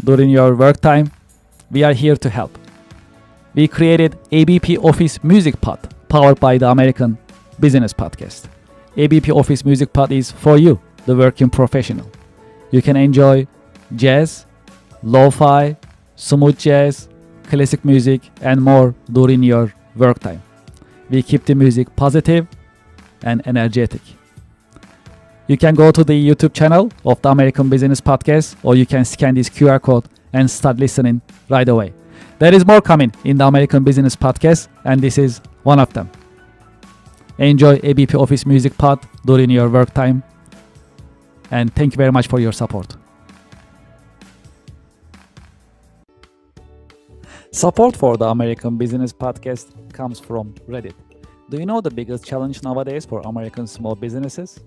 during your work time, we are here to help. We created ABP Office Music Pod, powered by the American Business Podcast. ABP Office Music Pod is for you, the working professional. You can enjoy jazz, lo-fi, smooth jazz, classic music, and more during your work time. We keep the music positive and energetic. You can go to the YouTube channel of the American Business Podcast, or you can scan this QR code and start listening right away. There is more coming in the American Business Podcast, and this is one of them. Enjoy ABP Office Music Pod during your work time, and thank you very much for your support. Support for the American Business Podcast comes from Reddit. Do you know the biggest challenge nowadays for American small businesses?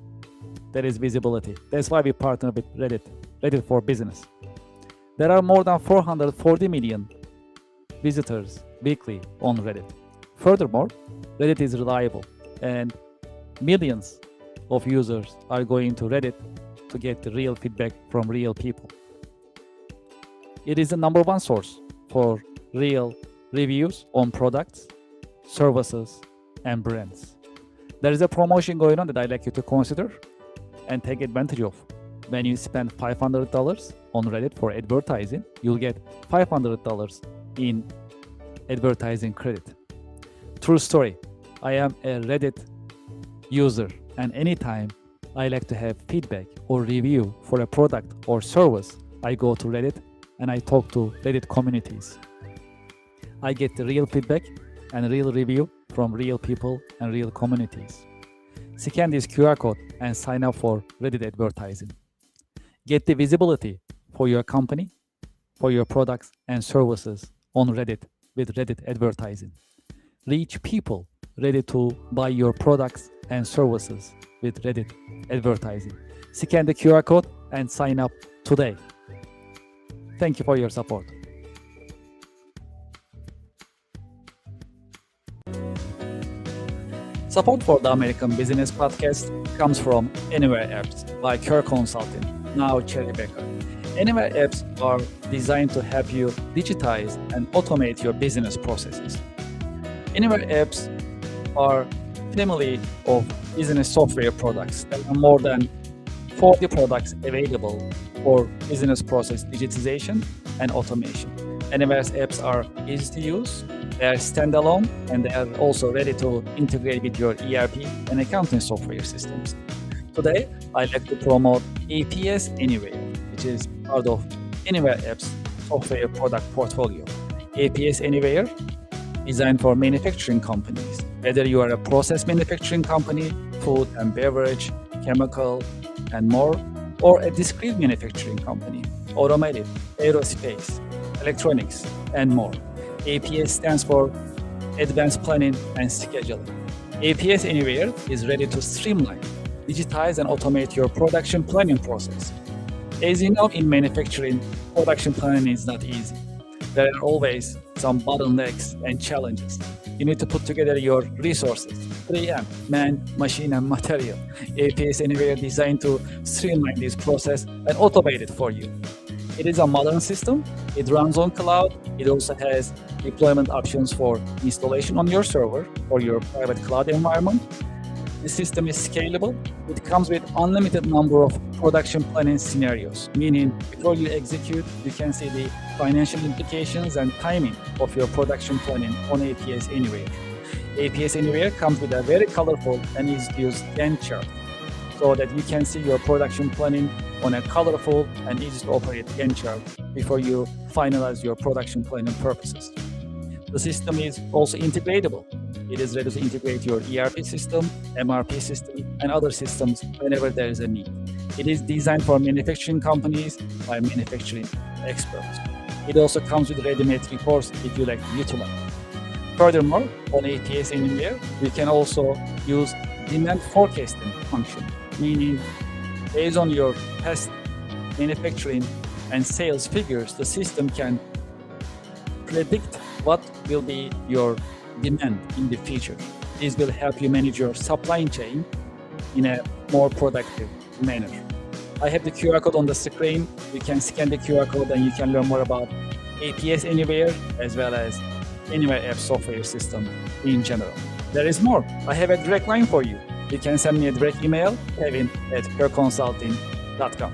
That is visibility. That's why we partner with Reddit for Business. There are more than 440 million visitors weekly on Reddit. Furthermore, Reddit is reliable, and millions of users are going to Reddit to get the real feedback from real people. It is the number one source for real reviews on products, services, and brands. There is a promotion going on that I'd like you to consider and take advantage of. When you spend $500 on Reddit for advertising, you'll get $500 in advertising credit. True story. I am a Reddit user, and anytime I like to have feedback or review for a product or service, I go to Reddit and I talk to Reddit communities. I get the real feedback and real review from real people and real communities. Scan this QR code and sign up for Reddit advertising. Get the visibility for your company, for your products and services on Reddit with Reddit advertising. Reach people ready to buy your products and services with Reddit advertising. Scan the QR code and sign up today. Thank you for your support. Support for the American Business Podcast comes from Anywhere Apps by Kerr Consulting, now Cherry Baker. Anywhere Apps are designed to help you digitize and automate your business processes. Anywhere Apps are a family of business software products. There are more than 40 products available for business process digitization and automation. Anywhere's apps are easy to use, they are standalone, and they are also ready to integrate with your ERP and accounting software systems. Today, I'd like to promote APS Anywhere, which is part of Anywhere Apps software product portfolio. APS Anywhere, designed for manufacturing companies. Whether you are a process manufacturing company, food and beverage, chemical, and more, or a discrete manufacturing company, automotive, aerospace, electronics, and more. APS stands for Advanced Planning and Scheduling. APS Anywhere is ready to streamline, digitize, and automate your production planning process. As you know, in manufacturing, production planning is not easy. There are always some bottlenecks and challenges. You need to put together your resources, 3M, man, machine, and material. APS Anywhere designed to streamline this process and automate it for you. It is a modern system. It runs on cloud. It also has deployment options for installation on your server or your private cloud environment. The system is scalable. It comes with unlimited number of production planning scenarios, meaning before you execute, you can see the financial implications and timing of your production planning on APS Anywhere. APS Anywhere comes with a very colorful and easy-to-use Gantt chart so that you can see your production planning on a colorful and easy-to-operate Gantt chart before you finalize your production planning purposes. The system is also integratable. It is ready to integrate your ERP system, MRP system, and other systems whenever there is a need. It is designed for manufacturing companies by manufacturing experts. It also comes with ready-made reports if you like to utilize. Furthermore, on APS Anywhere, we can also use demand forecasting function, meaning based on your past manufacturing and sales figures, the system can predict what will be your demand in the future. This will help you manage your supply chain in a more productive manner. I have the QR code on the screen. You can scan the QR code and you can learn more about APS Anywhere as well as Anywhere App software system in general. There is more. I have a direct line for you. You can send me a direct email, kevin@herconsulting.com.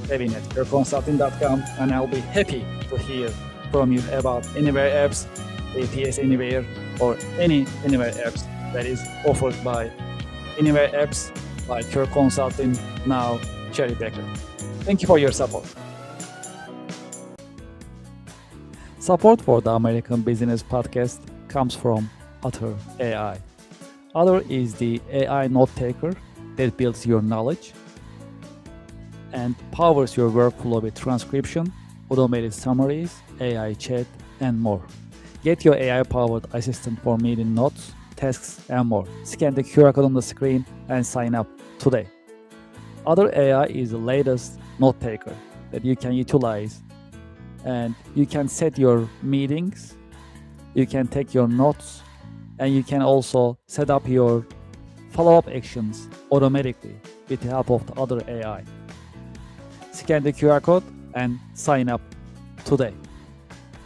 kevin@herconsulting.com, and I'll be happy to hear from you about Anywhere apps, APS Anywhere, or any Anywhere apps that is offered by Anywhere apps like Her Consulting, now Cherry Baker. Thank you for your support. Support for the American Business Podcast comes from Otter AI. Otter is the AI note taker that builds your knowledge and powers your workflow with transcription, automated summaries, AI chat, and more. Get your AI-powered assistant for meeting notes, tasks, and more. Scan the QR code on the screen and sign up today. Otter AI is the latest note taker that you can utilize, and you can set your meetings, you can take your notes, and you can also set up your follow-up actions automatically with the help of the Otter AI. Scan the QR code and sign up today.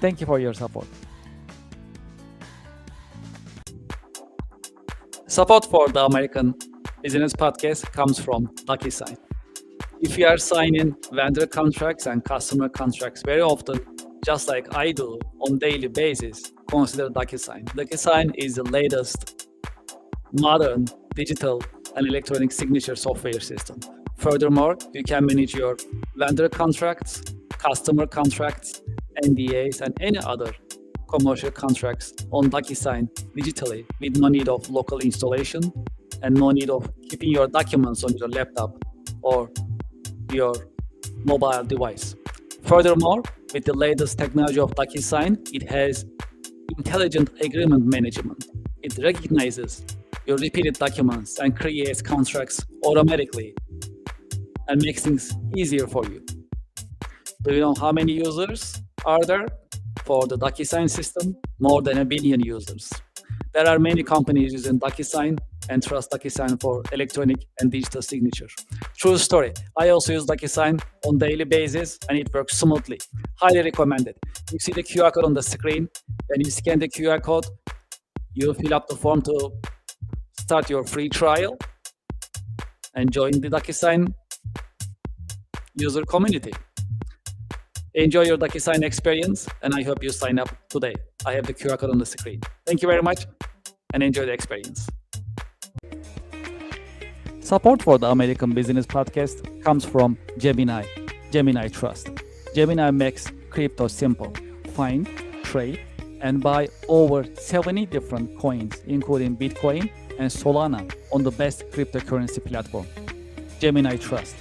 Thank you for your support. Support for the American Business Podcast comes from DocuSign. If you are signing vendor contracts and customer contracts very often, just like I do on daily basis, consider DocuSign. DocuSign is the latest modern digital and electronic signature software system. Furthermore, you can manage your vendor contracts, customer contracts, NDAs, and any other commercial contracts on DocuSign digitally with no need of local installation and no need of keeping your documents on your laptop or your mobile device. Furthermore, with the latest technology of DocuSign, it has intelligent agreement management. It recognizes your repeated documents and creates contracts automatically and makes things easier for you. Do you know how many users are there for the DocuSign system? More than 1 billion users. There are many companies using DocuSign and trust DocuSign for electronic and digital signature. True story. I also use DocuSign on daily basis and it works smoothly. Highly recommended. You see the QR code on the screen. When you scan the QR code, you fill up the form to start your free trial and join the DocuSign user community. Enjoy your DocuSign experience, and I hope you sign up today. I have the QR code on the screen. Thank you very much, and enjoy the experience. Support for the American Business Podcast comes from Gemini Trust. Gemini makes crypto simple. Find, trade, and buy over 70 different coins, including Bitcoin and Solana, on the best cryptocurrency platform. Gemini Trust.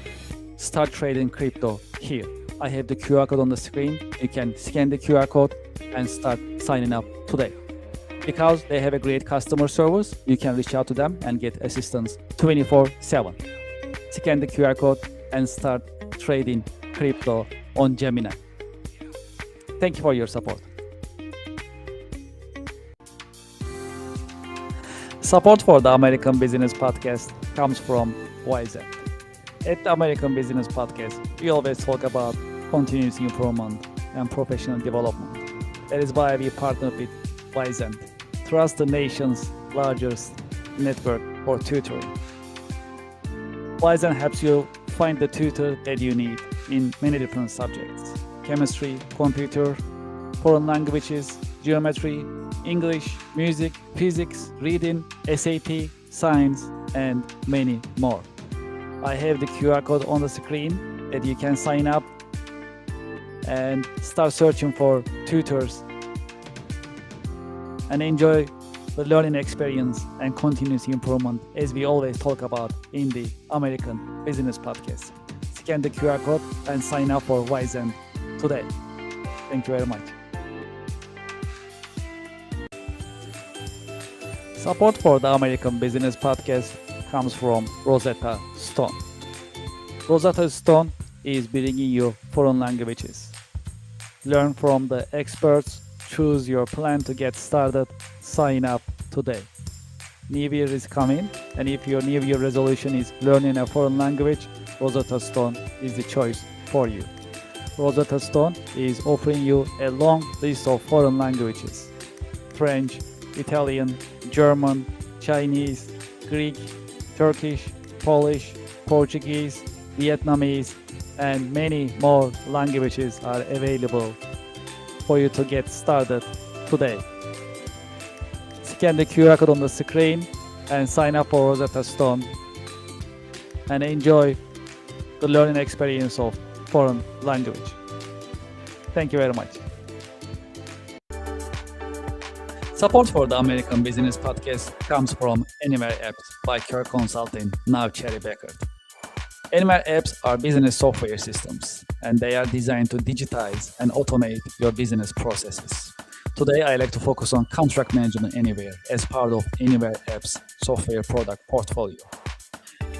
Start trading crypto here. I have the QR code on the screen. You can scan the QR code and start signing up today. Because they have a great customer service, you can reach out to them and get assistance 24/7. Scan the QR code and start trading crypto on Gemini. Thank you for your support. Support for the American Business Podcast comes from Wizen. At the American Business Podcast, we always talk about continuous improvement and professional development. That is why we partner with Wizen, trust the nation's largest network for tutoring. Wizen helps you find the tutor that you need in many different subjects: chemistry, computer, foreign languages, geometry, English, music, physics, reading, SAT, science, and many more. I have the QR code on the screen that you can sign up and start searching for tutors and enjoy the learning experience and continuous improvement as we always talk about in the American Business Podcast. Scan the QR code and sign up for Wizen today. Thank you very much. Support for the American Business Podcast comes from Rosetta Stone. Rosetta Stone is bringing you foreign languages. Learn from the experts, choose your plan to get started, sign up today. New Year is coming, and if your New Year resolution is learning a foreign language, Rosetta Stone is the choice for you. Rosetta Stone is offering you a long list of foreign languages: French, Italian, German, Chinese, Greek, Turkish, Polish, Portuguese, Vietnamese, and many more languages are available for you to get started today. Scan the QR code on the screen and sign up for Rosetta Stone and enjoy the learning experience of foreign language. Thank you very much. Support for the American Business Podcast comes from Anywhere Apps by Kirk Consulting, now Cherry Becker. Anywhere Apps are business software systems, and they are designed to digitize and automate your business processes. Today, I like to focus on contract management anywhere as part of Anywhere Apps software product portfolio.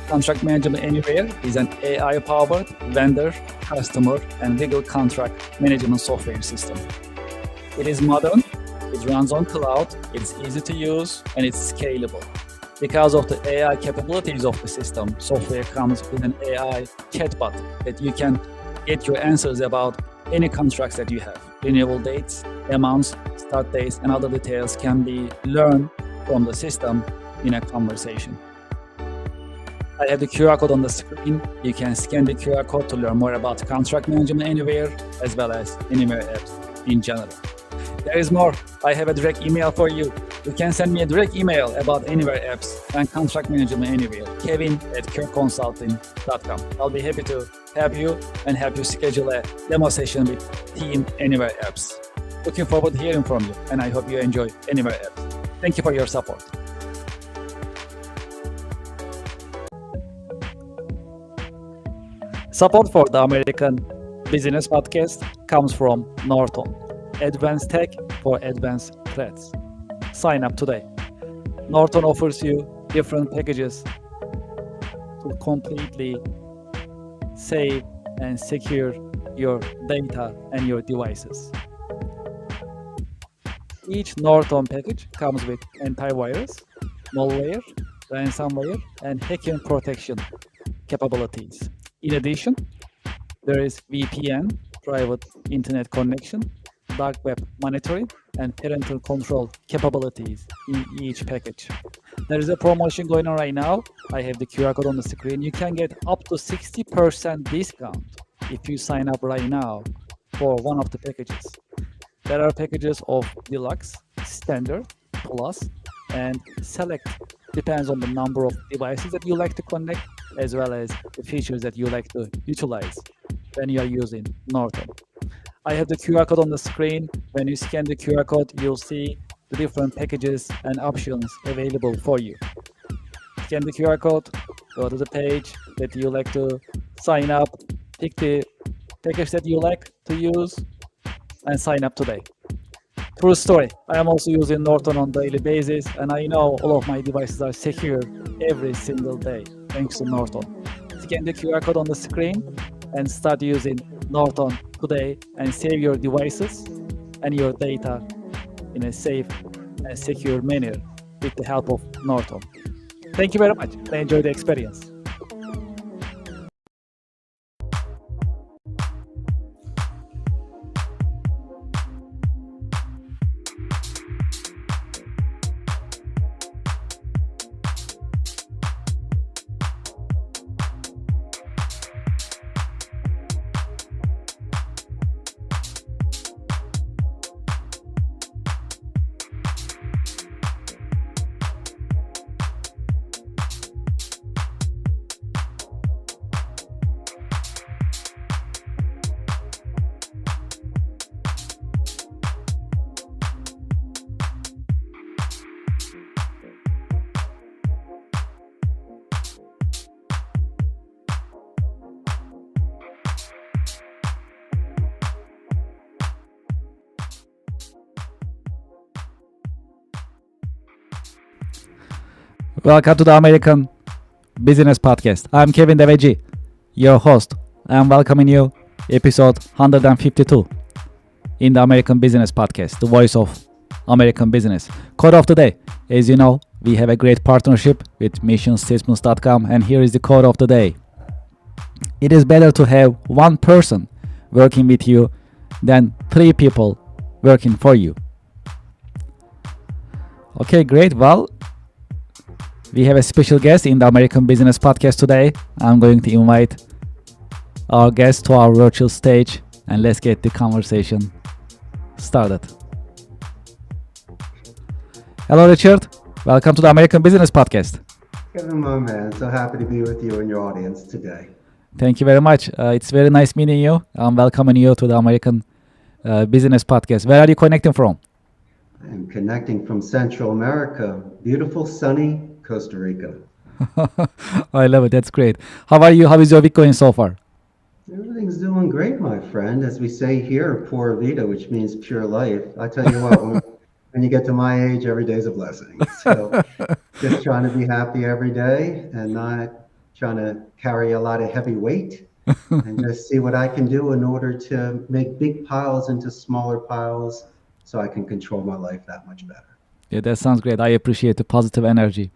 Contract Management Anywhere is an AI-powered vendor, customer, and legal contract management software system. It is modern, it runs on cloud, it's easy to use, and it's scalable. Because of the AI capabilities of the system, software comes with an AI chatbot that you can get your answers about any contracts that you have. Renewal dates, amounts, start dates, and other details can be learned from the system in a conversation. I have the QR code on the screen. You can scan the QR code to learn more about Contract Management Anywhere, as well as Anywhere Apps in general. There is more. I have a direct email for you. You can send me a direct email about Anywhere Apps and Contract Management Anywhere, kevin@kirkconsulting.com. I'll be happy to help you and help you schedule a demo session with Team Anywhere Apps. Looking forward to hearing from you, and I hope you enjoy Anywhere Apps. Thank you for your support. Support for the American Business Podcast comes from Norton, advanced tech for advanced threats. Sign up today. Norton offers you different packages to completely save and secure your data and your devices. Each Norton package comes with antivirus, malware, ransomware, and hacking protection capabilities. In addition, there is VPN, private internet connection, dark web monitoring, and parental control capabilities in each package. There is a promotion going on right now. I have the QR code on the screen. You can get up to 60% discount if you sign up right now for one of the packages. There are packages of Deluxe, Standard, Plus, and Select. Depends on the number of devices that you like to connect, as well as the features that you like to utilize when you are using Norton. I have the QR code on the screen. When you scan the QR code, you'll see the different packages and options available for you. Scan the QR code, go to the page that you like to sign up, pick the package that you like to use, and sign up today. True story. I am also using Norton on a daily basis, and I know all of my devices are secure every single day, thanks to Norton. Scan the QR code on the screen and start using Norton today and save your devices and your data in a safe and secure manner with the help of Norton. Thank you very much and enjoy the experience. Welcome to the American Business Podcast. I'm Kevin Devecioglu, your host. I'm welcoming you episode 152 in the American Business Podcast, the voice of American business. Code of the day. As you know, we have a great partnership with missionstatements.com, and here is the code of the day. It is better to have one person working with you than three people working for you. Okay, great. Well, we have a special guest in the American Business Podcast today. I'm going to invite our guest to our virtual stage and let's get the conversation started. Hello, Richard. Welcome to the American Business Podcast. Kevin, my man, so happy to be with you and your audience today. Thank you very much. It's very nice meeting you. I'm welcoming you to the American Business Podcast. Where are you connecting from? I'm connecting from Central America, beautiful, sunny Costa Rica. I love it. That's great. How are you? How is your week going so far? Everything's doing great, my friend. As we say here, pura vida, which means pure life. I tell you what, when you get to my age, every day's a blessing. So just trying to be happy every day and not trying to carry a lot of heavy weight and just see what I can do in order to make big piles into smaller piles so I can control my life that much better. Yeah, that sounds great. I appreciate the positive energy.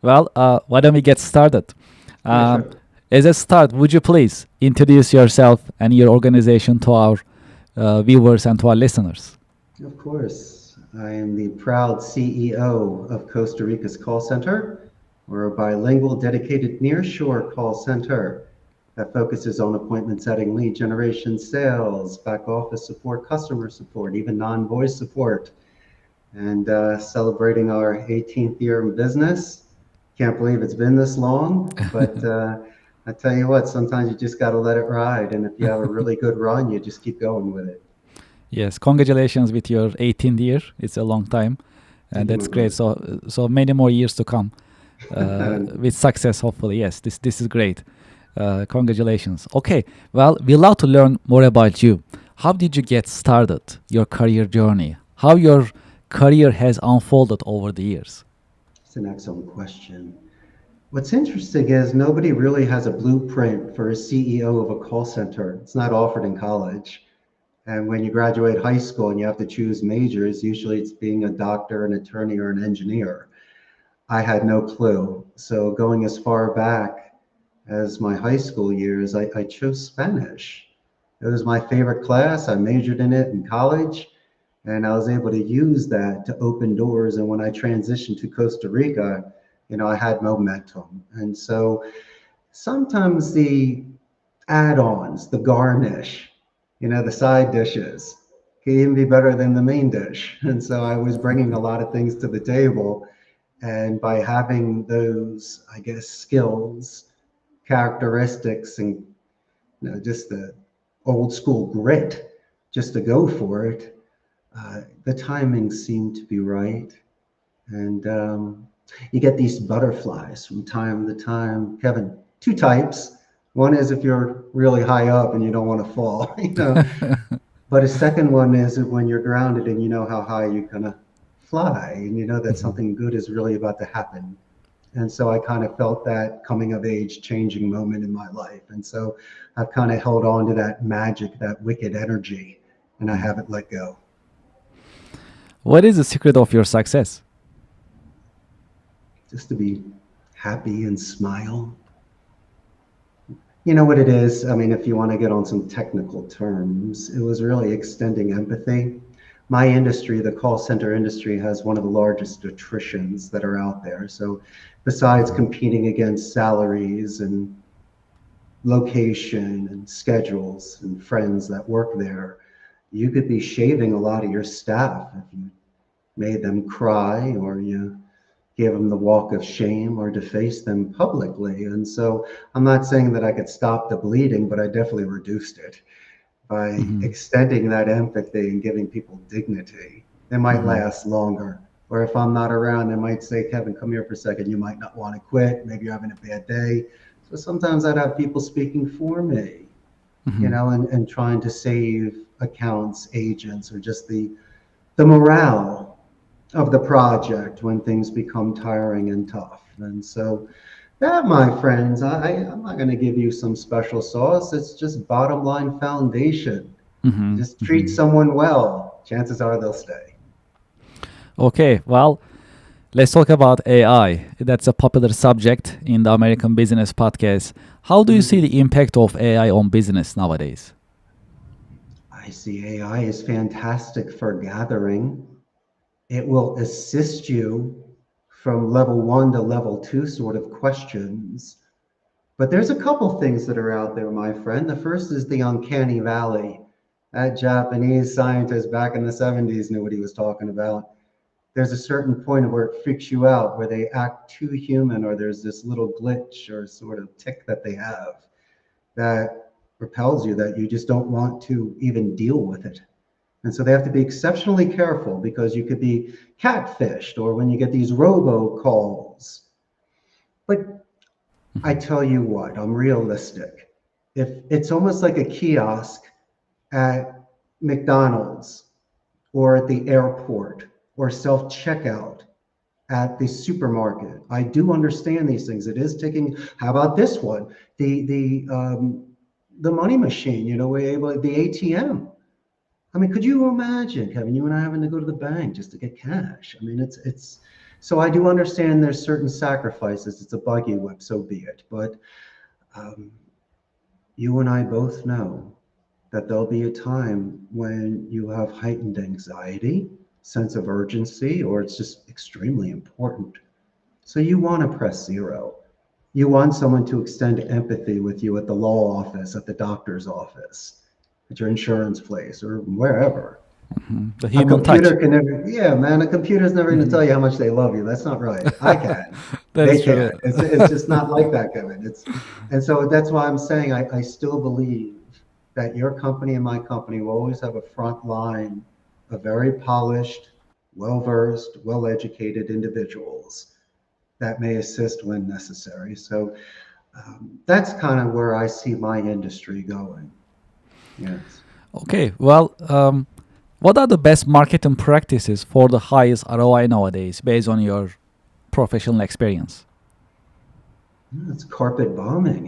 Well, why don't we get started? Yeah, sure. As a start, would you please introduce yourself and your organization to our viewers and to our listeners? Of course. I am the proud CEO of Costa Rica's call center. We're a bilingual, dedicated nearshore call center that focuses on appointment setting, lead generation, sales, back office support, customer support, even non-voice support, and celebrating our 18th year in business. Can't believe it's been this long, but I tell you what, sometimes you just got to let it ride. And if you have a really good run, you just keep going with it. Yes, congratulations with your 18th year. It's a long time, and that's great. So many more years to come with success, hopefully. Yes, this is great. Congratulations. Okay, well, we love to learn more about you. How did you get started, your career journey? How your career has unfolded over the years? It's an excellent question. What's interesting is nobody really has a blueprint for a CEO of a call center. It's not offered in college. And when you graduate high school and you have to choose majors, usually it's being a doctor, an attorney, or an engineer. I had no clue. So going as far back as my high school years, I chose Spanish. It was my favorite class. I majored in it in college, and I was able to use that to open doors. And when I transitioned to Costa Rica, I had momentum. And so sometimes the add-ons, the garnish, the side dishes can even be better than the main dish. And so I was bringing a lot of things to the table. And by having those, I guess, skills, characteristics, and just the old school grit, just to go for it, the timing seemed to be right. And you get these butterflies from time to time. Kevin, two types. One is if you're really high up and you don't want to fall, But a second one is when you're grounded and you know how high you're gonna fly, and you know that something good is really about to happen. And so I kind of felt that coming of age changing moment in my life. And so I've kind of held on to that magic, that wicked energy, and I haven't let go. What is the secret of your success? Just to be happy and smile. You know what it is? I mean, if you want to get on some technical terms, it was really extending empathy. My industry, the call center industry, has one of the largest attritions that are out there. So besides competing against salaries and location and schedules and friends that work there, you could be shaving a lot of your staff if you made them cry, or you gave them the walk of shame, or defaced them publicly. And so I'm not saying that I could stop the bleeding, but I definitely reduced it by extending that empathy and giving people dignity. They might last longer. Or if I'm not around, they might say, Kevin, come here for a second. You might not want to quit. Maybe you're having a bad day. So sometimes I'd have people speaking for me, and trying to save accounts, agents, or just the morale of the project when things become tiring and tough. And so that, my friends, I'm not going to give you some special sauce. It's just bottom line foundation. Just treat someone well. Chances are they'll stay. Okay, well, Let's talk about AI. That's a popular subject in the American Business Podcast. How do you see Mhm. the impact of AI on business nowadays? I see AI is fantastic for gathering. It will assist you from level one to level two sort of questions. But there's a couple things that are out there, my friend. The first is the uncanny valley. That Japanese scientist back in the 70s knew what he was talking about. There's a certain point where it freaks you out, where they act too human, or there's this little glitch or sort of tick that they have that repels you, that you just don't want to even deal with it. And so they have to be exceptionally careful because you could be catfished or when you get these robocalls. But I Mhm. tell you what, I'm realistic. If it's almost like a kiosk at McDonald's or at the airport or self checkout at the supermarket, I do understand these things. It is taking. How about this one? The money machine. We're able the ATM. I mean, could you imagine, Kevin, you and I having to go to the bank just to get cash? I mean, it's. So I do understand there's certain sacrifices. It's a buggy whip, so be it. But um, you and I both know that there'll be a time when you have heightened anxiety, sense of urgency, or it's just extremely important. So you want to press zero. You want someone to extend empathy with you at the law office, at the doctor's office, at your insurance place, or wherever. Mhm. The A human touch. computer can never, yeah, man, a computer's never going to Mhm. tell you how much they love you. That's not right. I can. That They is can't. true. It's just not like that, Kevin. And so that's why I'm saying I still believe that your company and my company will always have a front line of very polished, well versed, well educated individuals that may assist when necessary. So that's kind of where I see my industry going. Yes. Okay, well, what are the best marketing practices for the highest ROI nowadays based on your professional experience? It's carpet bombing.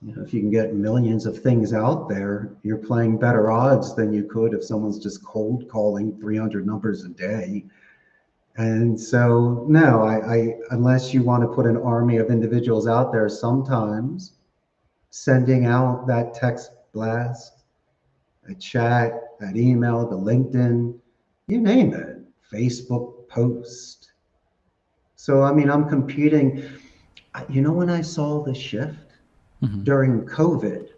If you can get millions of things out there, you're playing better odds than you could if someone's just cold calling 300 numbers a day. And so, no, unless you want to put an army of individuals out there, sometimes sending out that text blast, a chat, that email, the LinkedIn, you name it, Facebook post. So, I mean, I'm competing. When I saw the shift Mhm. during COVID,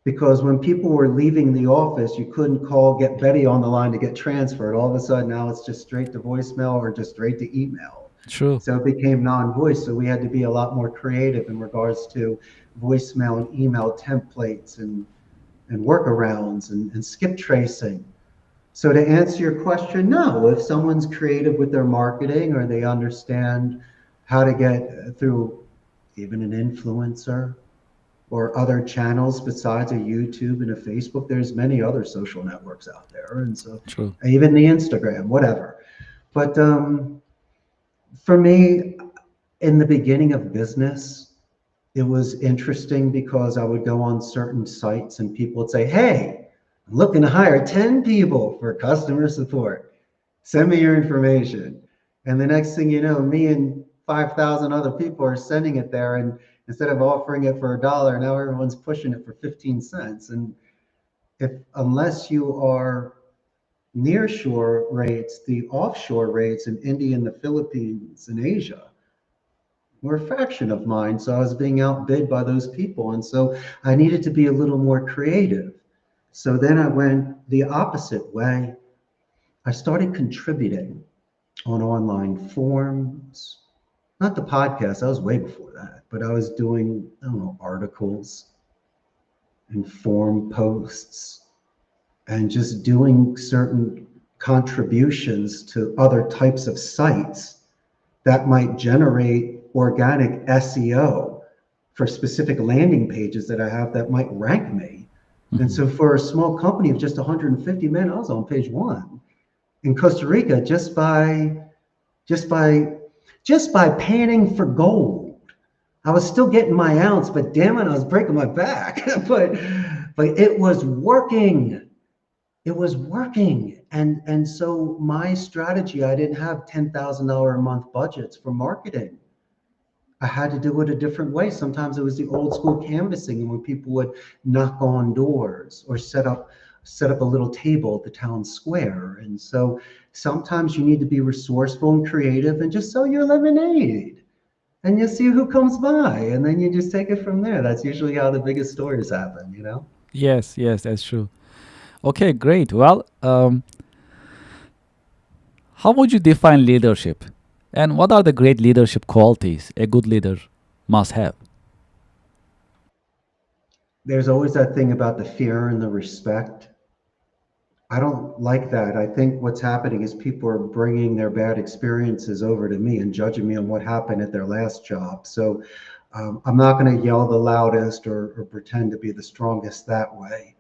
because when people were leaving the office, you couldn't call, get Betty on the line to get transferred. All of a sudden, now it's just straight to voicemail or just straight to email. True. So it became non-voice. So we had to be a lot more creative in regards to voicemail and email templates and workarounds and skip tracing. So to answer your question, no, if someone's creative with their marketing or they understand how to get through even an influencer or other channels besides a YouTube and a Facebook, there's many other social networks out there. And so True. even the Instagram, whatever. But for me, in the beginning of business, it was interesting because I would go on certain sites and people would say, "Hey, I'm looking to hire 10 people for customer support. Send me your information." And the next thing you know, me and 5,000 other people are sending it there. And instead of offering it for $1, now everyone's pushing it for 15 cents. And unless you are nearshore rates, the offshore rates in India and the Philippines and Asia were a fraction of mine. So I was being outbid by those people. And so I needed to be a little more creative. So then I went the opposite way. I started contributing on online forums, not the podcast, I was way before that, but I was doing, I don't know, articles and forum posts and just doing certain contributions to other types of sites that might generate organic SEO for specific landing pages that I have that might rank me. And Mhm. so for a small company of just 150 men, I was on page one in Costa Rica just by just by panning for gold. I was still getting my ounce, but damn it, I was breaking my back. but it was working. it was working. And so my strategy, I didn't have $10,000 a month budgets for marketing. I had to do it a different way. Sometimes it was the old school canvassing, and when people would knock on doors or set up a little table at the town square. And so sometimes you need to be resourceful and creative and just sell your lemonade. And you see who comes by, and then you just take it from there. That's usually how the biggest stories happen, you know? Yes, yes, that's true. Okay, great. Well, how would you define leadership? And what are the great leadership qualities a good leader must have? There's always that thing about the fear and the respect. I don't like that. I think what's happening is people are bringing their bad experiences over to me and judging me on what happened at their last job. So I'm not going to yell the loudest or pretend to be the strongest that way.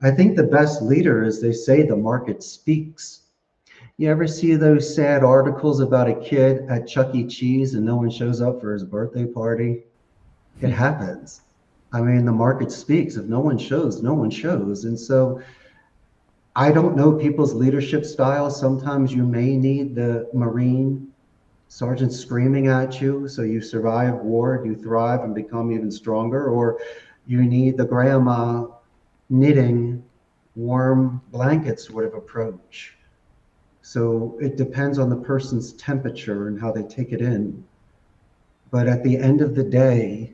I think the best leader is they say the market speaks. You ever see those sad articles about a kid at Chuck E. Cheese and no one shows up for his birthday party? It happens. I mean, the market speaks. If no one shows, no one shows. And so I don't know people's leadership styles. Sometimes you may need the Marine sergeant screaming at you so you survive war, you thrive and become even stronger, or you need the grandma knitting warm blanket sort of approach. So it depends on the person's temperature and how they take it in. But at the end of the day,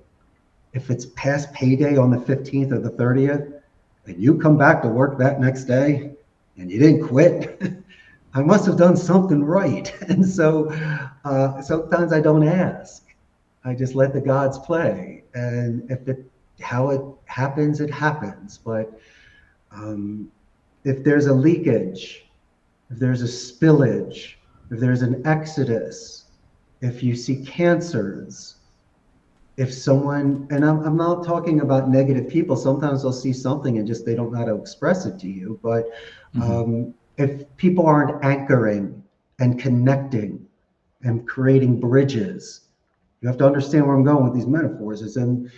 if it's past payday on the 15th or the 30th, and you come back to work that next day and you didn't quit, I must have done something right. And so sometimes I don't ask. I just let the gods play. And how it happens, it happens. But if there's a leakage, if there's a spillage, if there's an exodus, if you see cancers, if someone, and I'm not talking about negative people, sometimes they'll see something and just they don't know how to express it to you. But if people aren't anchoring and connecting and creating bridges, you have to understand where I'm going with these metaphors, is in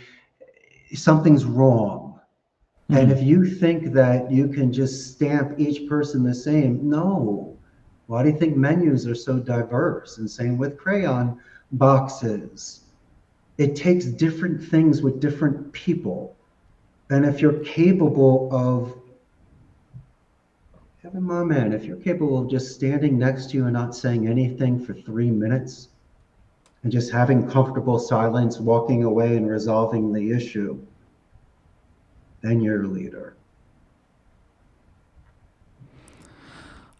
something's wrong. And if you think that you can just stamp each person the same, no. Why do you think menus are so diverse? And same with crayon boxes. It takes different things with different people. And if you're capable of, my man, if you're capable of just standing next to you and not saying anything for 3 minutes and just having comfortable silence, walking away and resolving the issue, then you're a leader.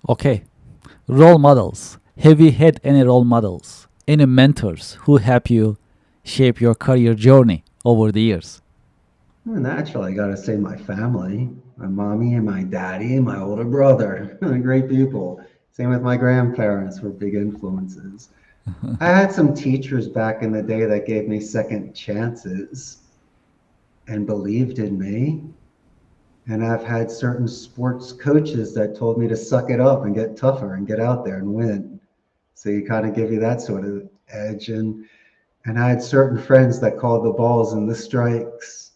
Okay, role models. Have you had any role models? Any mentors who help you shape your career journey over the years? Well, naturally, I got to say my family, my mommy and my daddy and my older brother. Great people. Same with my grandparents, were big influences. I had some teachers back in the day that gave me second chances and believed in me. And I've had certain sports coaches that told me to suck it up and get tougher and get out there and win. So you kind of give you that sort of edge. And I had certain friends that called the balls and the strikes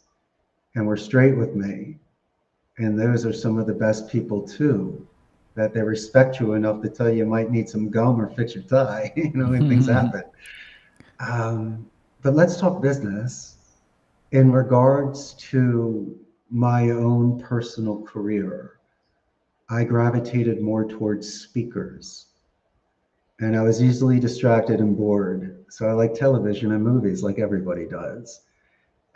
and were straight with me. And those are some of the best people too, that they respect you enough to tell you might need some gum or fix your tie, when things happen. But let's talk business. In regards to my own personal career, I gravitated more towards speakers. And I was easily distracted and bored. So I like television and movies like everybody does.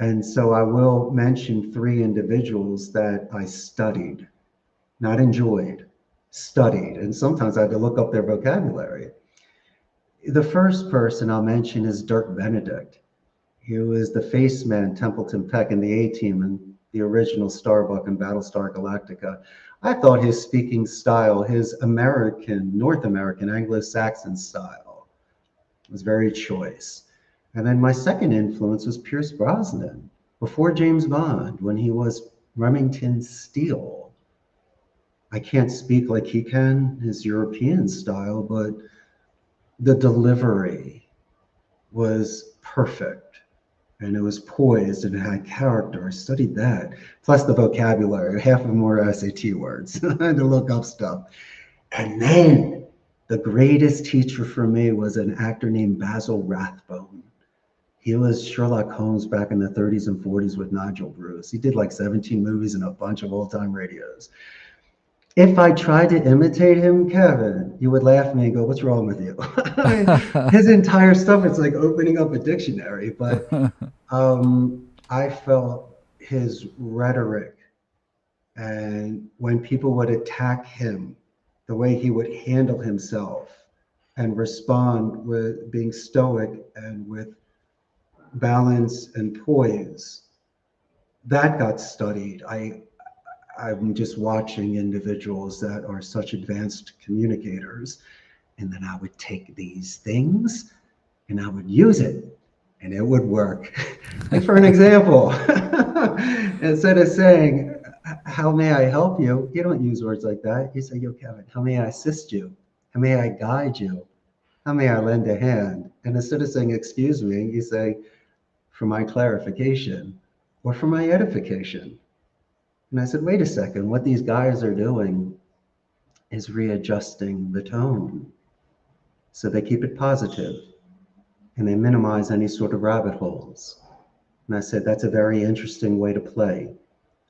And so I will mention 3 individuals that I studied, not enjoyed, studied. And sometimes I had to look up their vocabulary. The first person I'll mention is Dirk Benedict. He was the face man, Templeton Peck, in the A-Team and the original Starbuck and Battlestar Galactica. I thought his speaking style, his North American, Anglo-Saxon style, was very choice. And then my second influence was Pierce Brosnan, before James Bond, when he was Remington Steele. I can't speak like he can, his European style, but the delivery was perfect. and it was poised and it had character. I studied that, plus the vocabulary. Half of them were SAT words. I had to look up stuff. And then the greatest teacher for me was an actor named Basil Rathbone. He was Sherlock Holmes back in the 30s and 40s with Nigel Bruce. He did like 17 movies and a bunch of old-time radios. If I tried to imitate him, Kevin, you would laugh at me and go, "What's wrong with you?" His entire stuff, it's like opening up a dictionary. But I felt his rhetoric, and when people would attack him, the way he would handle himself and respond with being stoic and with balance and poise, that got studied. I'm just watching individuals that are such advanced communicators, and then I would take these things and I would use it, and it would work. Like for an example, instead of saying, "How may I help you?" You don't use words like that. You say, "Yo, Kevin, how may I assist you? How may I guide you? How may I lend a hand?" And instead of saying, "Excuse me," you say, "For my clarification or for my edification." And I said, wait a second, what these guys are doing is readjusting the tone. So they keep it positive and they minimize any sort of rabbit holes. And I said, that's a very interesting way to play.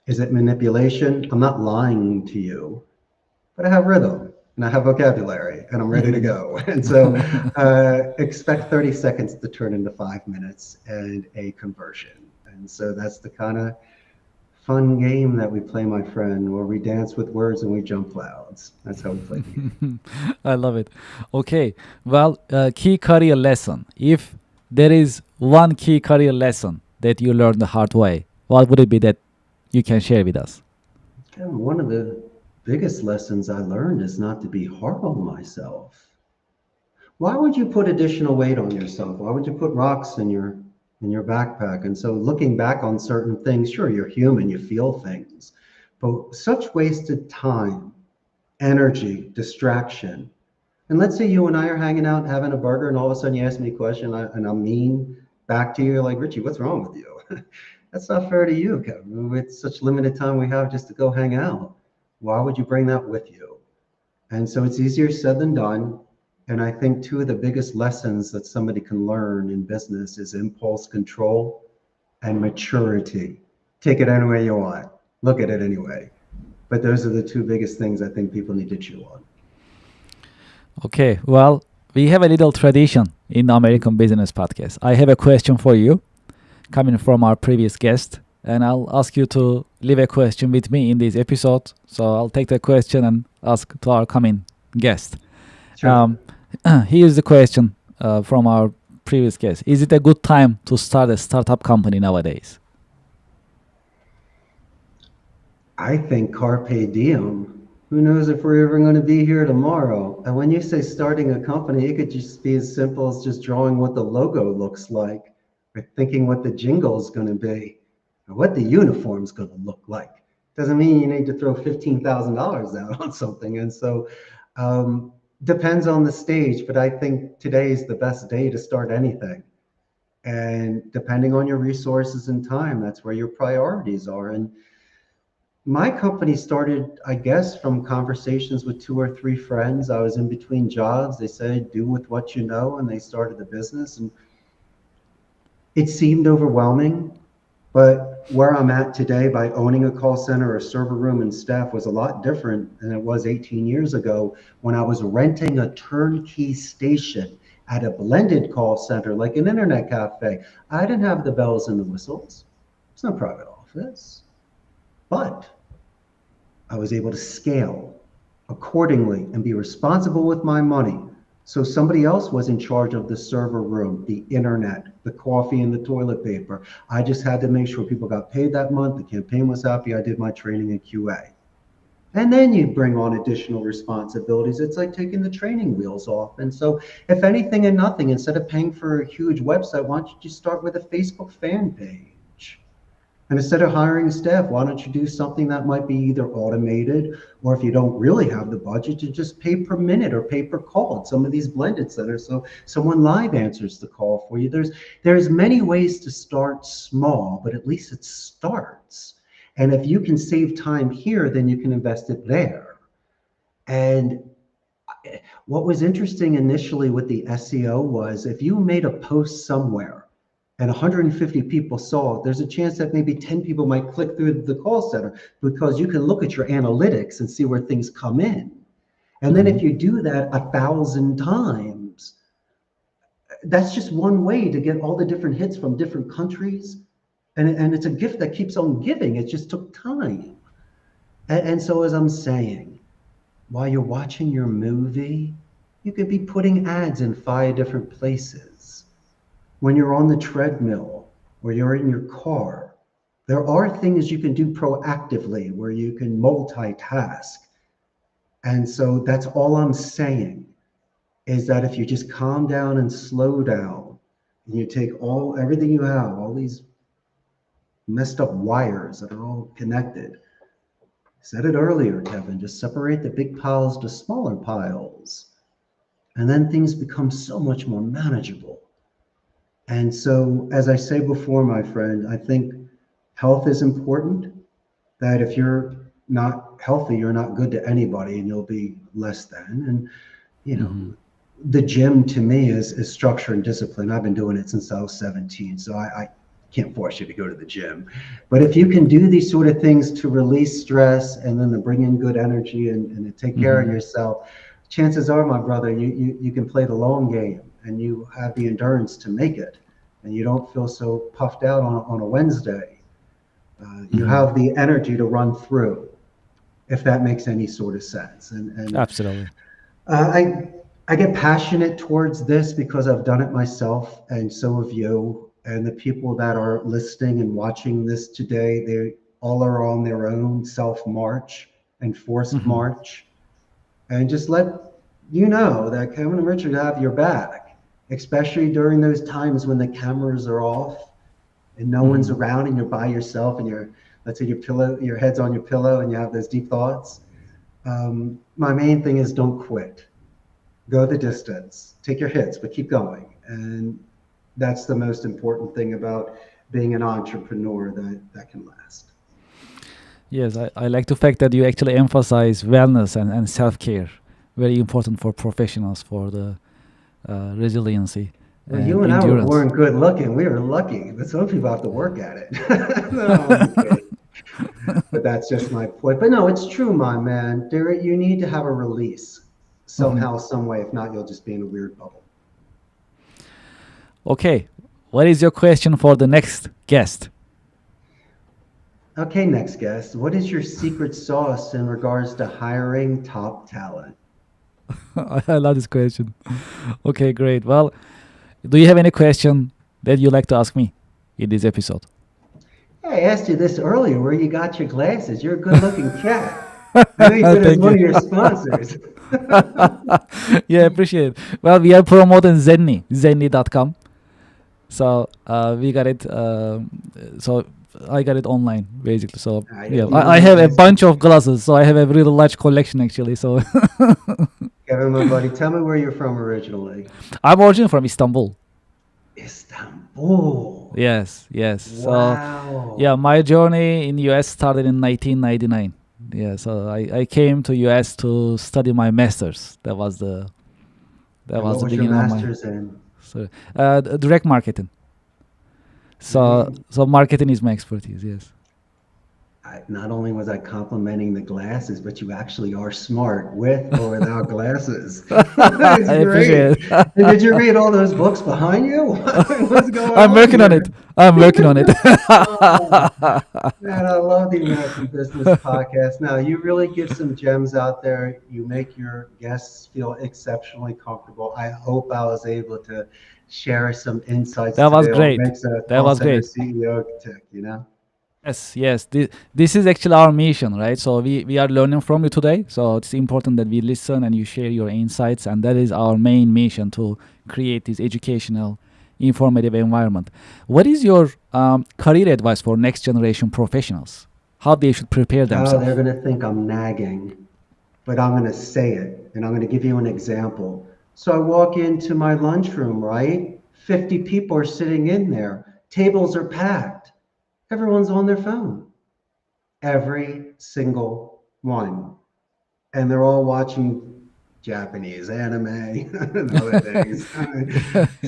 Is it manipulation? I'm not lying to you, but I have rhythm and I have vocabulary and I'm ready to go. And so expect 30 seconds to turn into 5 minutes and a conversion. And so that's the kind of fun game that we play, my friend, where we dance with words and we jump clouds. That's how we play the game. I love it. Okay. Well, key career lesson. If there is one key career lesson that you learned the hard way, what would it be that you can share with us? And one of the biggest lessons I learned is not to be hard on myself. Why would you put additional weight on yourself? Why would you put rocks in your backpack? And so looking back on certain things, sure, you're human, you feel things, but such wasted time, energy, distraction. And let's say you and I are hanging out having a burger, and all of a sudden you ask me a question, and I'm mean back to you. You're like, Richie, what's wrong with you? That's not fair to you, Kevin. With such limited time we have just to go hang out, why would you bring that with you? And so it's easier said than done. And I think two of the biggest lessons that somebody can learn in business is impulse control and maturity. Take it any way you want. Look at it anyway. But those are the two biggest things I think people need to chew on. Okay. Well, we have a little tradition in American Business Podcast. I have a question for you coming from our previous guest, and I'll ask you to leave a question with me in this episode. So I'll take the question and ask to our coming guest. Sure. Here's the question from our previous guest. Is it a good time to start a startup company nowadays? I think carpe diem. Who knows if we're ever going to be here tomorrow? And when you say starting a company, it could just be as simple as just drawing what the logo looks like, or thinking what the jingle is going to be, or what the uniform's going to look like. Doesn't mean you need to throw $15,000 out on something. And so depends on the stage, but I think today is the best day to start anything. And depending on your resources and time, that's where your priorities are. And my company started, I guess, from conversations with 2 or 3 friends. I was in between jobs. They said, do with what you know, and they started the business. And it seemed overwhelming, but where I'm at today by owning a call center, a server room, and staff was a lot different than it was 18 years ago when I was renting a turnkey station at a blended call center, like an internet cafe. I didn't have the bells and the whistles. It's no private office. But I was able to scale accordingly and be responsible with my money. So somebody else was in charge of the server room, the internet, the coffee, and the toilet paper. I just had to make sure people got paid that month. The campaign was happy. I did my training in QA. And then you bring on additional responsibilities. It's like taking the training wheels off. And so if anything and nothing, instead of paying for a huge website, why don't you just start with a Facebook fan page? And instead of hiring staff, why don't you do something that might be either automated, or if you don't really have the budget, to just pay per minute or pay per call at some of these blended centers, so someone live answers the call for you. There's many ways to start small, but at least it starts. And if you can save time here, then you can invest it there. And what was interesting initially with the SEO was, if you made a post somewhere and 150 people saw it, there's a chance that maybe 10 people might click through the call center, because you can look at your analytics and see where things come in. And then if you do that 1,000 times, that's just one way to get all the different hits from different countries. And it's a gift that keeps on giving. It just took time. And so, as I'm saying, while you're watching your movie, you could be putting ads in 5 different places. When you're on the treadmill or you're in your car, there are things you can do proactively where you can multitask. And so that's all I'm saying, is that if you just calm down and slow down, and you take everything you have, all these messed up wires that are all connected. Said it earlier, Kevin, just separate the big piles to smaller piles. And then things become so much more manageable. And so, as I say before, my friend, I think health is important. That if you're not healthy, you're not good to anybody, and you'll be less than. And, the gym to me is structure and discipline. I've been doing it since I was 17, so I can't force you to go to the gym. But if you can do these sort of things to release stress and then to bring in good energy and to take care of yourself, chances are, my brother, you can play the long game, and you have the endurance to make it, and you don't feel so puffed out on a Wednesday. You have the energy to run through, if that makes any sort of sense. And Absolutely. I get passionate towards this because I've done it myself, and so have you. And the people that are listening and watching this today, they all are on their own self-march and forced march. And just let you know that Kevin and Richard have your back, especially during those times when the cameras are off and no one's around and you're by yourself, and let's say your head's on your pillow and you have those deep thoughts. My main thing is, don't quit. Go the distance, take your hits, but keep going. And that's the most important thing about being an entrepreneur that can last. Yes, I like the fact that you actually emphasize wellness and self-care. Very important for professionals, for the resiliency. Well, you and endurance. I were born good looking. We were lucky, but some people have to work at it. No, I'm kidding. But that's just my point. But no, it's true, my man. You need to have a release somehow, some way. If not, you'll just be in a weird bubble. Okay, what is your question for the next guest? Okay, next guest. What is your secret sauce in regards to hiring top talent? I love this question. Okay, great. Well, do you have any question that you'd like to ask me in this episode? Hey, I asked you this earlier, where you got your glasses. You're a good-looking cat. I know you said it was one of your sponsors. Yeah, appreciate it. Well, we are promoting zenni.com. So we got it. So I got it online, basically. So yeah, I have a bunch of glasses. So I have a really large collection, actually. So Kevin, my buddy, tell me where you're from originally. I'm originally from Istanbul. Istanbul. Yes. Wow. So yeah, my journey in US started in 1999. Yeah, so I came to US to study my master's. That was the beginning your of master's in? So direct marketing. So marketing is my expertise. Yes. Not only was I complimenting the glasses, but you actually are smart with or without glasses. That's I appreciate great. it. And did you read all those books behind you? What's going on? I'm working on it. Man, I love the American Business Podcast. Now, you really give some gems out there. You make your guests feel exceptionally comfortable. I hope I was able to share some insights. That was today great. Makes a That was call center great. CEO tick, you know? Yes. This is actually our mission, right? So we are learning from you today. So it's important that we listen and you share your insights. And that is our main mission, to create this educational informative environment. What is your career advice for next generation professionals? How they should prepare Oh, themselves? they're going to think I'm nagging, but I'm going to say it, and I'm going to give you an example. So I walk into my lunchroom, right? 50 people are sitting in there. Tables are packed. Everyone's on their phone. Every single one. And they're all watching Japanese anime and other things.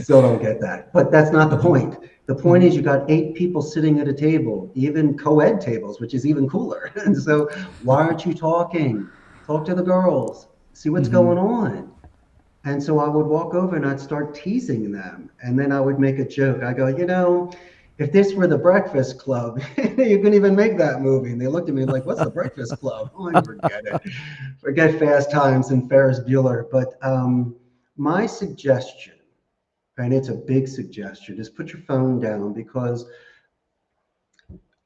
Still don't get that. But that's not the point. The point is you got 8 people sitting at a table, even co-ed tables, which is even cooler. And so why aren't you talking? Talk to the girls, see what's going on. And so I would walk over and I'd start teasing them. And then I would make a joke. I go, if this were the Breakfast Club, you couldn't even make that movie. And they looked at me like, what's the Breakfast Club? Oh, I forget it. Forget Fast Times and Ferris Bueller. But my suggestion, and it's a big suggestion, is put your phone down, because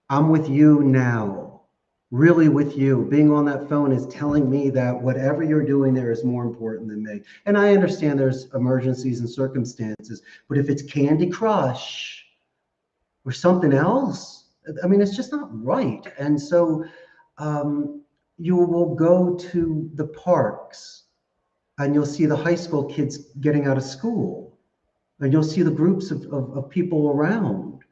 I'm with you now, really with you. Being on that phone is telling me that whatever you're doing there is more important than me. And I understand there's emergencies and circumstances, but if it's Candy Crush or something else, I mean, it's just not right. And so you will go to the parks and you'll see the high school kids getting out of school, and you'll see the groups of people around.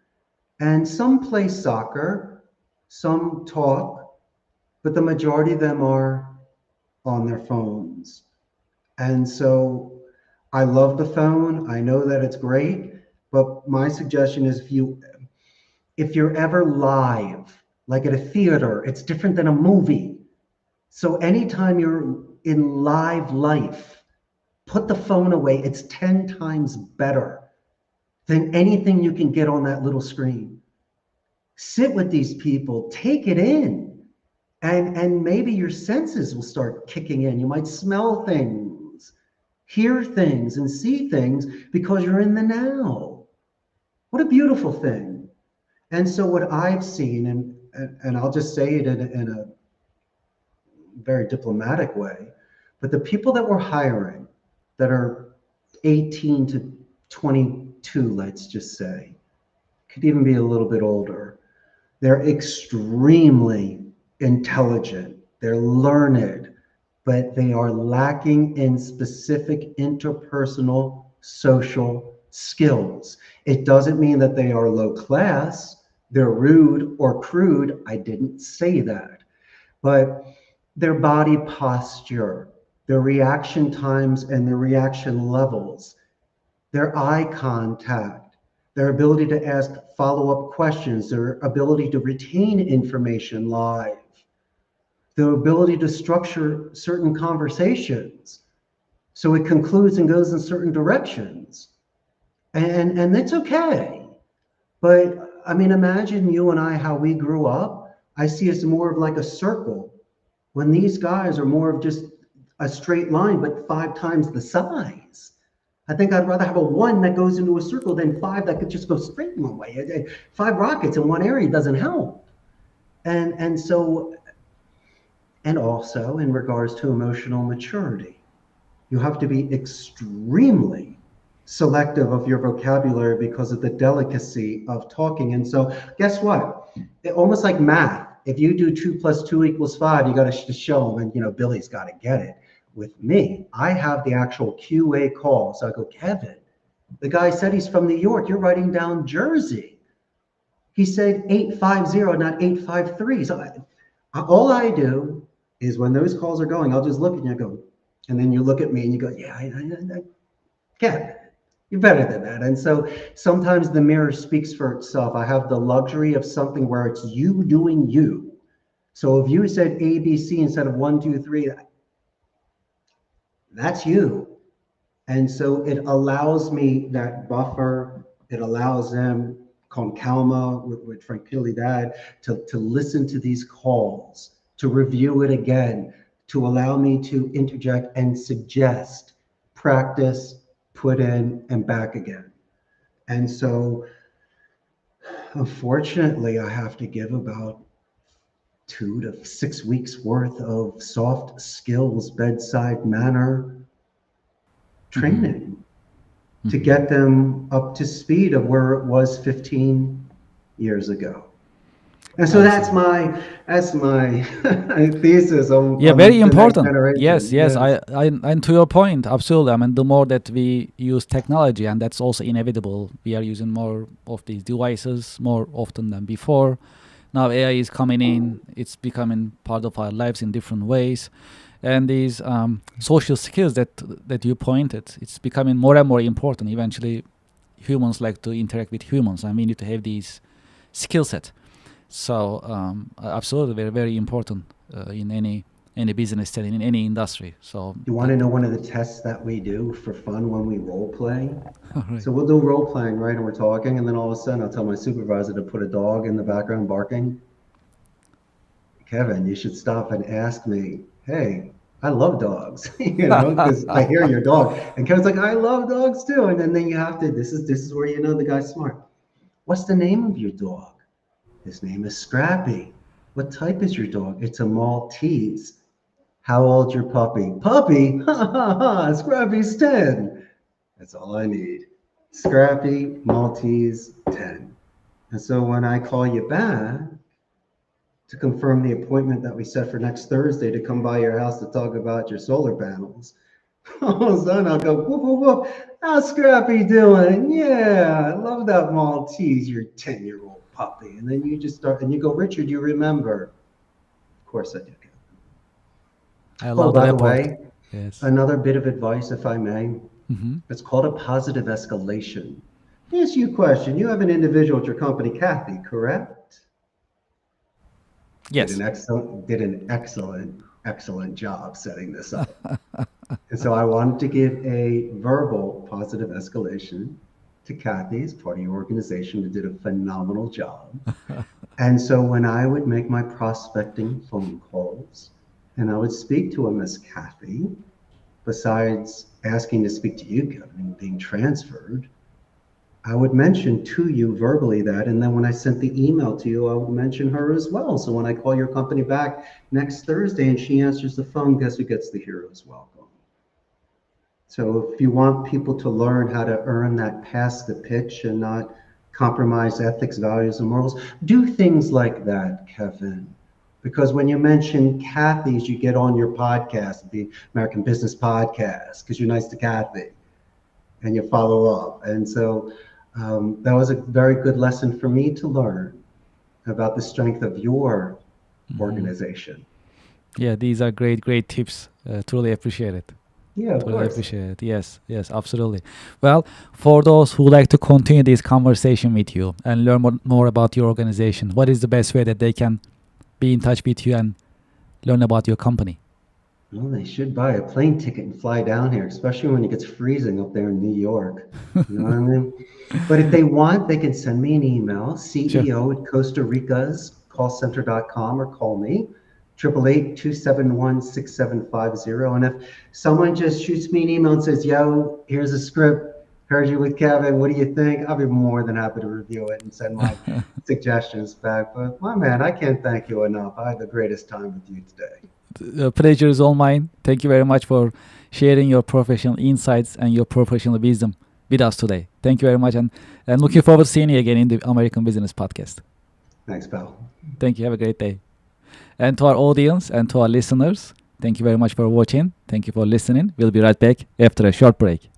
And some play soccer, some talk, but the majority of them are on their phones. And so I love the phone. I know that it's great, but my suggestion is if you're ever live, like at a theater, it's different than a movie. So anytime you're in live life, put the phone away. It's 10 times better than anything you can get on that little screen. Sit with these people, take it in, and maybe your senses will start kicking in. You might smell things, hear things, and see things because you're in the now. What a beautiful thing. And so what I've seen, and I'll just say it in a very diplomatic way, but the people that we're hiring that are 18 to 22, let's just say, could even be a little bit older, they're extremely intelligent, they're learned, but they are lacking in specific interpersonal social skills. It doesn't mean that they are low class, they're rude or crude. I didn't say that. But their body posture, their reaction times and their reaction levels, their eye contact, their ability to ask follow-up questions, their ability to retain information live, their ability to structure certain conversations so it concludes and goes in certain directions. And that's okay. But I mean, imagine you and I, how we grew up. I see us more of like a circle, when these guys are more of just a straight line, but 5 times the size. I think I'd rather have a 1 that goes into a circle than 5 that could just go straight one way. 5 rockets in one area doesn't help. And so, and also in regards to emotional maturity, you have to be extremely selective of your vocabulary because of the delicacy of talking. And so guess what? Almost like math. If you do 2 + 2 = 5, you got to show them, and Billy's got to get it. With me, I have the actual QA call. So I go, Kevin, the guy said he's from New York. You're writing down Jersey. He said 850, not 853. So all I do is when those calls are going, I'll just look at you and go, and then you look at me and you go, yeah, I get it. You're better than that. And so sometimes the mirror speaks for itself. I have the luxury of something where it's you doing you. So if you said ABC instead of 1, 2, 3, that's you. And so it allows me that buffer. It allows them, con calma, with tranquilidad, to listen to these calls, to review it again, to allow me to interject and suggest, practice, put in, and back again. And so, unfortunately, I have to give about 2 to 6 weeks worth of soft skills, bedside manner training. to get them up to speed of where it was 15 years ago. And so I that's see. my thesis Yeah, on very the next important. Yes, generation. yes. Yes. And to your point, absolutely. I mean, the more that we use technology, and that's also inevitable, we are using more of these devices more often than before. Now AI is coming in; it's becoming part of our lives in different ways, and these social skills that you pointed, it's becoming more and more important. Eventually, humans like to interact with humans, and we need to have these skill set. So absolutely, very very important in any business setting in any industry. So You want to know one of the tests that we do for fun when we role play? all right. So we'll do role playing, right? And we're talking, and then all of a sudden I'll tell my supervisor to put a dog in the background barking. Kevin, you should stop and ask me, hey, I love dogs, because I hear your dog. And Kevin's like, I love dogs too. And then you have to, this is where you know the guy's smart. What's the name of your dog? His name is Scrappy. What type is your dog? It's a Maltese. How old's your puppy? Puppy? Ha ha ha, Scrappy's 10. That's all I need. Scrappy, Maltese, 10. And so when I call you back to confirm the appointment that we set for next Thursday to come by your house to talk about your solar panels, all of a sudden I'll go, whoop, whoop, whoop. How's Scrappy doing? Yeah, I love that Maltese, your 10-year-old puppy. And then you just start, and you go, Richard, you remember? Of course I do. I Oh, love the by the report. way, Yes. another bit of advice, if I may. Hmm. It's called a positive escalation. Let me ask you a question. You have an individual at your company, Kathy, correct? Yes. Did an excellent job setting this up. And so I wanted to give a verbal positive escalation to Kathy as part of your organization who did a phenomenal job. And so when I would make my prospecting phone calls and I would speak to a Miss Kathy, besides asking to speak to you, Kevin, and being transferred, I would mention to you verbally that, and then when I sent the email to you, I would mention her as well. So when I call your company back next Thursday and she answers the phone, guess who gets the hero's welcome? So if you want people to learn how to earn that past the pitch and not compromise ethics, values, and morals, do things like that, Kevin. Because when you mention Kathy's, you get on your podcast, the American Business Podcast, because you're nice to Kathy and you follow up. And so that was a very good lesson for me to learn about the strength of your organization. Yeah, these are great tips. Truly appreciate it. Yeah, of Truly course. appreciate it. Yes, yes, absolutely. Well, for those who like to continue this conversation with you and learn more about your organization, what is the best way that they can be in touch with you and learn about your company? Well, they should buy a plane ticket and fly down here, especially when it gets freezing up there in New York. You know what I mean? But if they want, they can send me an email, Sure. CEO at Costa Rica's callcenter.com, or call me, 888-271-6750. And if someone just shoots me an email and says, yo, here's a script, heard you with Kevin, what do you think? I'll be more than happy to review it and send my suggestions back. But my man, I can't thank you enough. I had the greatest time with you today. The pleasure is all mine. Thank you very much for sharing your professional insights and your professional wisdom with us today. Thank you very much, and looking forward to seeing you again in the American Business Podcast. Thanks, pal. Thank you. Have a great day. And to our audience and to our listeners, thank you very much for watching. Thank you for listening. We'll be right back after a short break.